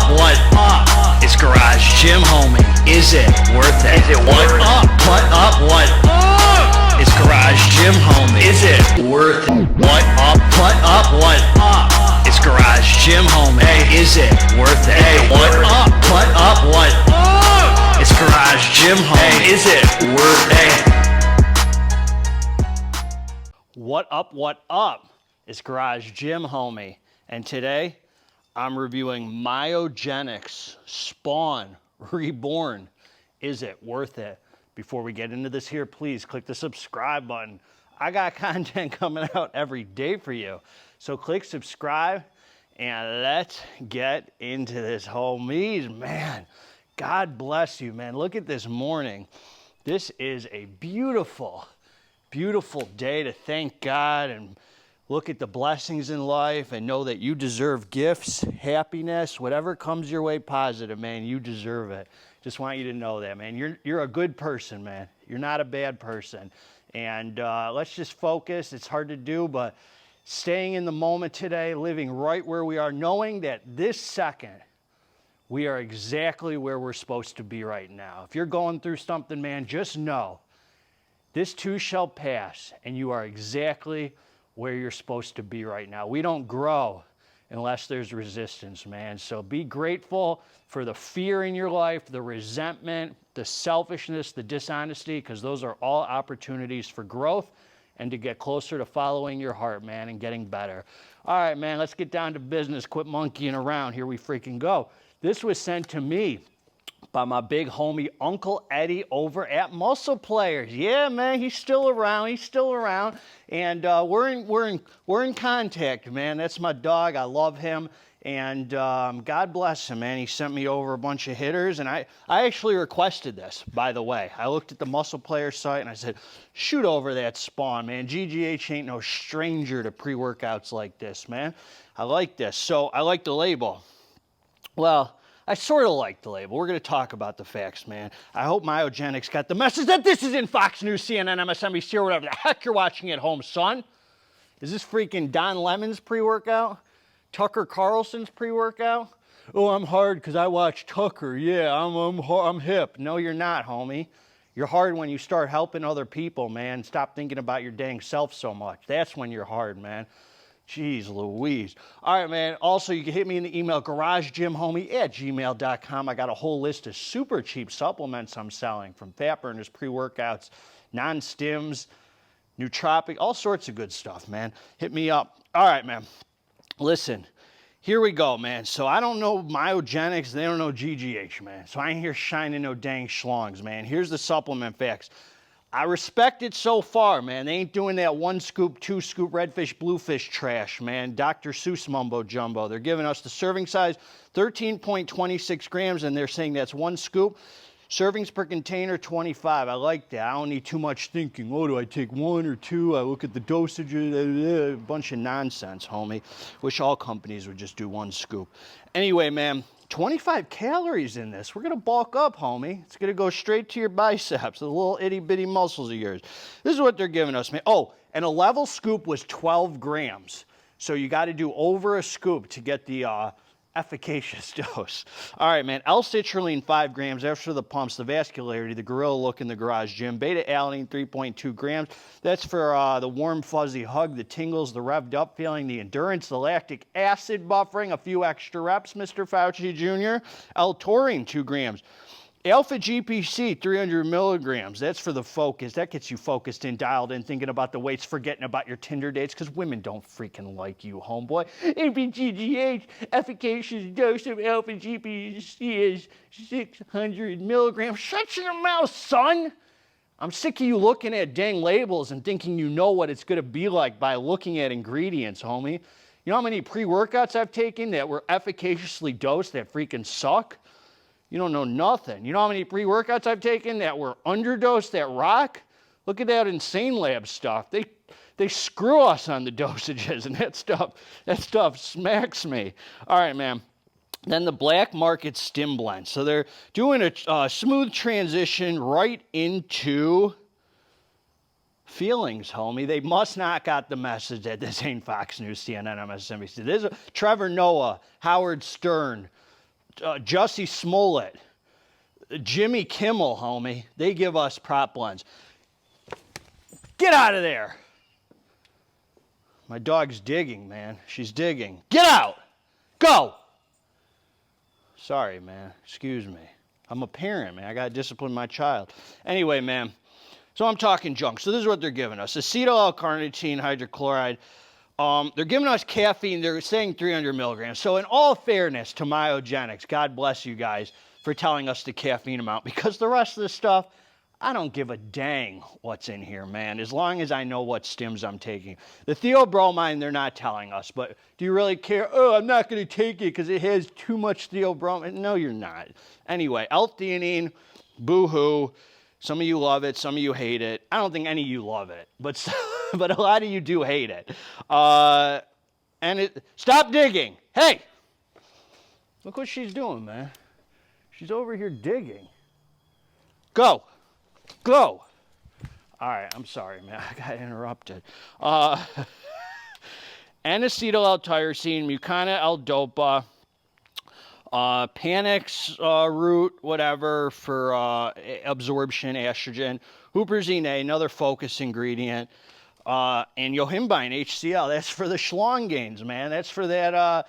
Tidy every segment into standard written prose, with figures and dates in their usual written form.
What up? It's Garage Gym Homie. Is it worth it? Is it what up? What up? What up? It's Garage Gym Homie. Is it worth it? What up? What up? What up? It's Garage Gym Homie. Hey, is it worth it? Hey, what up? What up? What up? It's Garage Gym Homie. Hey, is it worth it? What up? What up? It's Garage Gym Homie. And today, I'm reviewing MYOGENIX Spawn Reborn. Is it worth it? Before we get into this here, please click the subscribe button. I got content coming out every day for you. So click subscribe and let's get into this, homies. Man, God bless you, man. Look at this morning. This is a beautiful, beautiful day to thank God and look at the blessings in life and know that you deserve gifts, happiness, whatever comes your way positive, man, you deserve it. Just want you to know that, man. You're a good person, man. You're not a bad person. And let's just focus. It's hard to do, but staying in the moment today, living right where we are, knowing that this second, we are exactly where we're supposed to be right now. If you're going through something, man, just know this too shall pass, and you are exactly where you're supposed to be right now. We don't grow unless there's resistance, man. So be grateful for the fear in your life, the resentment, the selfishness, the dishonesty, because those are all opportunities for growth and to get closer to following your heart, man, and getting better. All right, man, let's get down to business. Quit monkeying around. Here we freaking go. This was sent to me by my big homie, Uncle Eddie, over at Muscle Players. Yeah, man, he's still around. He's still around. And we're in contact, man. That's my dog. I love him. And God bless him, man. He sent me over a bunch of hitters. And I actually requested this, by the way. I looked at the Muscle Players site and I said, shoot over that Spawn, man. GGH ain't no stranger to pre-workouts like this, man. I like this. So I like the label. Well, I sort of like the label. We're going to talk about the facts, man. I hope MYOGENIX got the message that this is in Fox News, CNN, MSNBC, or whatever the heck you're watching at home, son. Is this freaking Don Lemon's pre-workout? Tucker Carlson's pre-workout? Oh, I'm hard because I watch Tucker. Yeah, I'm hip. No, you're not, homie. You're hard when you start helping other people, man. Stop thinking about your dang self so much. That's when you're hard, man. Jeez Louise. All right, man. Also, you can hit me in the email, garagegymhomie@gmail.com. I got a whole list of super cheap supplements I'm selling, from fat burners, pre-workouts, non-stims, nootropic, all sorts of good stuff, man. Hit me up. All right, man. Listen, here we go, man. So I don't know MYOGENIX. They don't know GGH, man. So I ain't here shining no dang schlongs, man. Here's the supplement facts. I respect it so far, man. They ain't doing that 1 scoop, 2 scoop, redfish, bluefish trash, man. Dr. Seuss mumbo jumbo. They're giving us the serving size, 13.26 grams, and they're saying that's 1 scoop. Servings per container, 25. I like that. I don't need too much thinking. Oh, do I take 1 or 2? I look at the dosages. A bunch of nonsense, homie. Wish all companies would just do 1 scoop. Anyway, man. 25 calories in this. We're going to bulk up, homie. It's going to go straight to your biceps, the little itty-bitty muscles of yours. This is what they're giving us, man. Oh, and a level scoop was 12 grams. So you got to do over a scoop to get the efficacious dose. All right, man. L-citrulline, 5 grams. That's for the pumps, the vascularity, the gorilla look in the garage gym. Beta-alanine, 3.2 grams. That's for the warm, fuzzy hug, the tingles, the revved up feeling, the endurance, the lactic acid buffering, a few extra reps, Mr. Fauci Jr. L-taurine, 2 grams. Alpha-GPC, 300 milligrams. That's for the focus. That gets you focused and dialed in, thinking about the weights, forgetting about your Tinder dates, because women don't freaking like you, homeboy. APGGH, efficacious dose of alpha-GPC is 600 milligrams. Shut your mouth, son! I'm sick of you looking at dang labels and thinking you know what it's going to be like by looking at ingredients, homie. You know how many pre-workouts I've taken that were efficaciously dosed that freaking suck? You don't know nothing. You know how many pre-workouts I've taken that were underdosed that rock? Look at that Insane Lab stuff. They screw us on the dosages, and that stuff smacks me. All right, man. Then the black market stim blend. So they're doing a smooth transition right into feelings, homie. They must not got the message that this ain't Fox News, CNN, MSNBC. This is Trevor Noah, Howard Stern, Jussie Smollett, Jimmy Kimmel, homie, they give us prop blends. Get out of there. My dog's digging, man. She's digging. Get out. Go. Sorry, man. Excuse me. I'm a parent, man. I got to discipline my child. Anyway, man. So I'm talking junk. So this is what they're giving us. Acetyl L-carnitine hydrochloride. They're giving us caffeine. They're saying 300 milligrams. So in all fairness to MYOGENIX, God bless you guys for telling us the caffeine amount, because the rest of the stuff, I don't give a dang what's in here, man, as long as I know what stims I'm taking. The theobromine, they're not telling us, but do you really care? Oh, I'm not going to take it because it has too much theobromine. No, you're not. Anyway, L-theanine, boo-hoo. Some of you love it, some of you hate it. I don't think any of you love it, but a lot of you do hate it. Stop digging. Hey, look what she's doing, man. She's over here digging. Go. Go. All right, I'm sorry, man. I got interrupted. N-acetyl L-tyrosine, Mucuna L-dopa, Panax root, whatever, for absorption, estrogen, huperzine A, another focus ingredient, and yohimbine, HCl. That's for the schlong gains, man. That's for that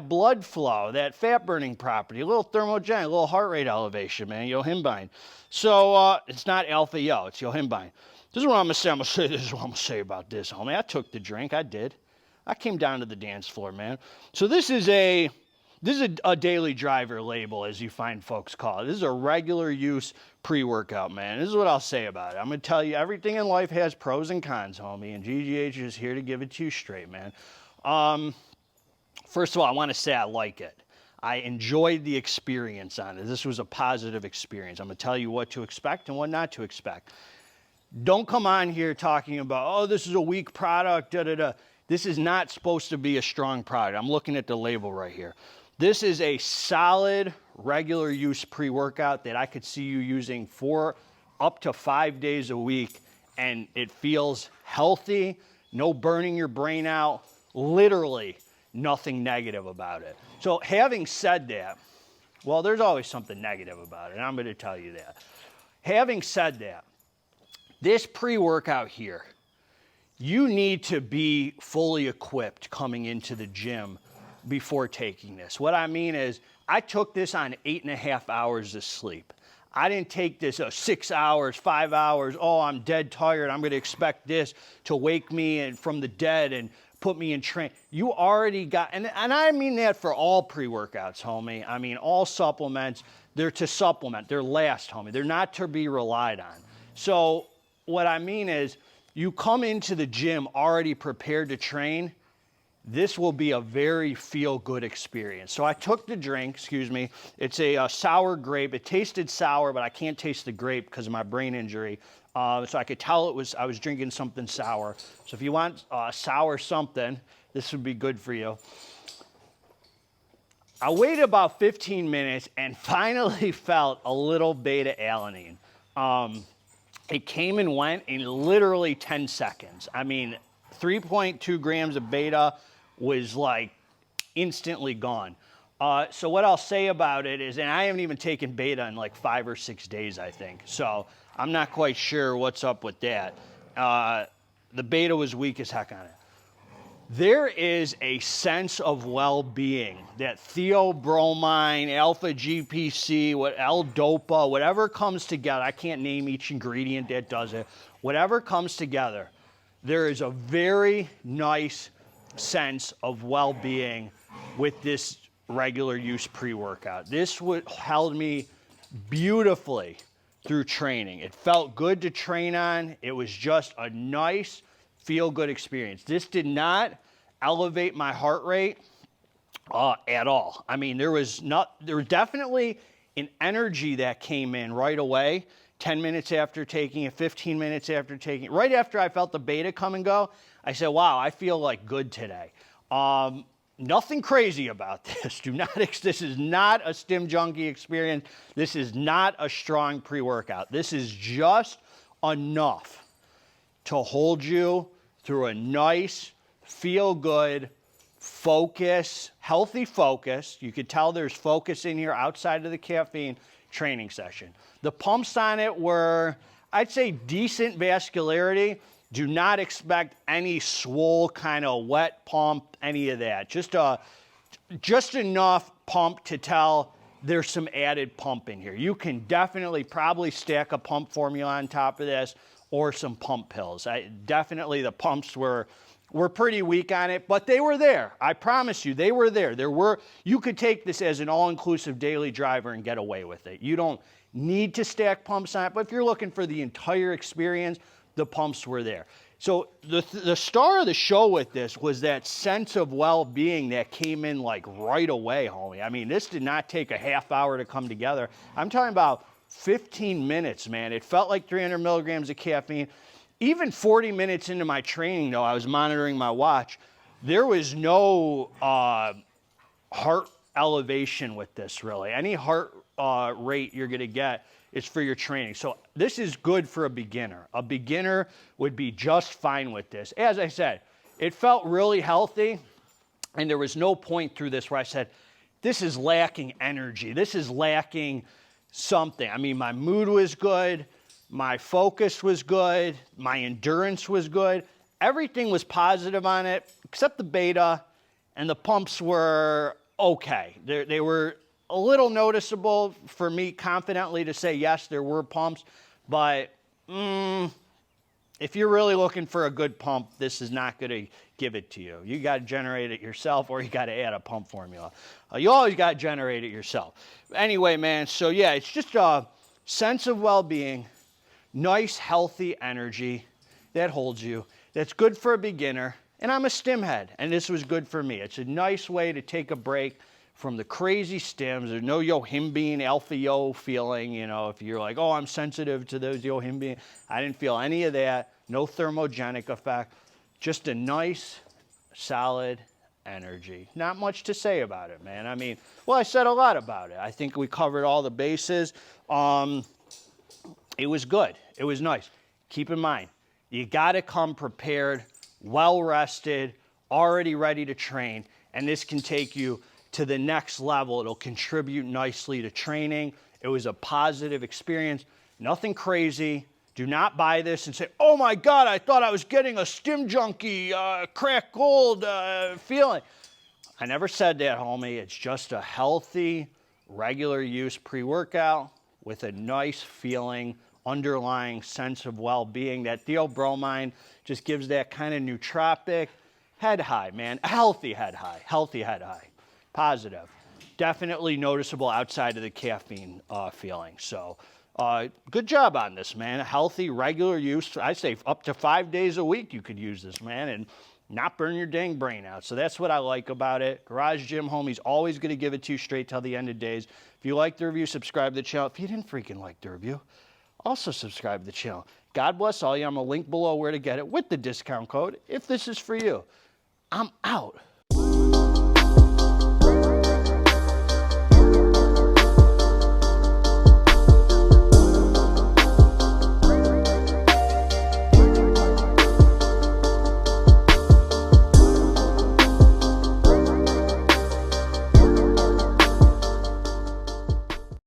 blood flow, that fat burning property, a little thermogenic, a little heart rate elevation, man, yohimbine. So it's not alpha yo, it's yohimbine. This is what I'm going to say. This is what I'm going to say about this, homie. I took the drink. I did. I came down to the dance floor, man. So this is a daily driver label, as you find folks call it. This is a regular use pre-workout, man. This is what I'll say about it. I'm going to tell you, everything in life has pros and cons, homie, and GGH is here to give it to you straight, man. First of all, I want to say I like it. I enjoyed the experience on it. This was a positive experience. I'm going to tell you what to expect and what not to expect. Don't come on here talking about, oh, this is a weak product, da-da-da. This is not supposed to be a strong product. I'm looking at the label right here. This is a solid, regular use pre-workout that I could see you using for up to 5 days a week, and it feels healthy, no burning your brain out, literally nothing negative about it. So having said that, well, there's always something negative about it, and I'm going to tell you that. Having said that, this pre-workout here, you need to be fully equipped coming into the gym before taking this. What I mean is, I took this on 8.5 hours of sleep. I didn't take this 6 hours, 5 hours, oh, I'm dead tired, I'm going to expect this to wake me from the dead and put me in train. You already got, and I mean that for all pre-workouts, homie. I mean, all supplements, they're to supplement. They're last, homie. They're not to be relied on. So what I mean is, you come into the gym already prepared to train, this will be a very feel-good experience. So I took the drink, excuse me. It's a sour grape. It tasted sour, but I can't taste the grape because of my brain injury. So I could tell I was drinking something sour. So if you want sour something, this would be good for you. I waited about 15 minutes and finally felt a little beta-alanine. It came and went in literally 10 seconds. I mean, 3.2 grams of beta was like instantly gone. So what I'll say about it is, and I haven't even taken beta in like 5 or 6 days, I think. So I'm not quite sure what's up with that. The beta was weak as heck on it. There is a sense of well-being that theobromine, alpha GPC, L-dopa, whatever comes together, I can't name each ingredient that does it, whatever comes together, there is a very nice sense of well-being with this regular use pre-workout. This held me beautifully through training. It felt good to train on. It was just a nice, feel-good experience. This did not elevate my heart rate at all. I mean, there was definitely an energy that came in right away, 10 minutes after taking it, 15 minutes after taking it. Right after I felt the beta come and go, I said, wow, I feel like good today. Nothing crazy about this. This is not a stim junkie experience. This is not a strong pre-workout. This is just enough to hold you through a nice, feel-good, focus, healthy focus. You could tell there's focus in here outside of the caffeine training session. The pumps on it were, I'd say, decent vascularity. Do not expect any swole kind of wet pump, any of that. Just enough pump to tell there's some added pump in here. You can definitely probably stack a pump formula on top of this or some pump pills. Definitely the pumps were pretty weak on it, but they were there. I promise you, they were there. You could take this as an all-inclusive daily driver and get away with it. You don't need to stack pumps on it, but if you're looking for the entire experience, the pumps were there. So the star of the show with this was that sense of well-being that came in like right away, homie. I mean, this did not take a half hour to come together. I'm talking about 15 minutes, man. It felt like 300 milligrams of caffeine. Even 40 minutes into my training, though, I was monitoring my watch. There was no heart elevation with this, really. Any heart rate you're going to get is for your training. So this is good for a beginner. A beginner would be just fine with this. As I said, it felt really healthy, and there was no point through this where I said, this is lacking energy. This is lacking something. I mean, my mood was good. My focus was good. My endurance was good. Everything was positive on it, except the beta, and the pumps were okay. They were a little noticeable for me confidently to say, yes, there were pumps, but if you're really looking for a good pump, this is not going to give it to you. You got to generate it yourself, or you got to add a pump formula. You always got to generate it yourself. Anyway, man, so yeah, it's just a sense of well-being, nice, healthy energy that holds you, that's good for a beginner, and I'm a stim head, and this was good for me. It's a nice way to take a break from the crazy stims. There's no yohimbine, alpha yo feeling, you know, if you're like, oh, I'm sensitive to those yohimbine. I didn't feel any of that. No thermogenic effect. Just a nice, solid energy. Not much to say about it, man. I mean, well, I said a lot about it. I think we covered all the bases. It was good. It was nice. Keep in mind, you got to come prepared, well-rested, already ready to train, and this can take you to the next level. It'll contribute nicely to training. It was a positive experience. Nothing crazy. Do not buy this and say, oh my God, I thought I was getting a stim junkie, crack gold feeling. I never said that, homie. It's just a healthy, regular use pre-workout with a nice feeling, underlying sense of well-being. That theobromine just gives that kind of nootropic head high, man. Healthy head high. Healthy head high. Positive. Definitely noticeable outside of the caffeine feeling. So good job on this, man. Healthy, regular use. I say up to 5 days a week you could use this, man, and not burn your dang brain out. So that's what I like about it. Garage Gym Homie's always going to give it to you straight till the end of days. If you like the review, subscribe to the channel. If you didn't freaking like the review, also subscribe to the channel. God bless all you. I'm going to link below where to get it with the discount code if this is for you. I'm out.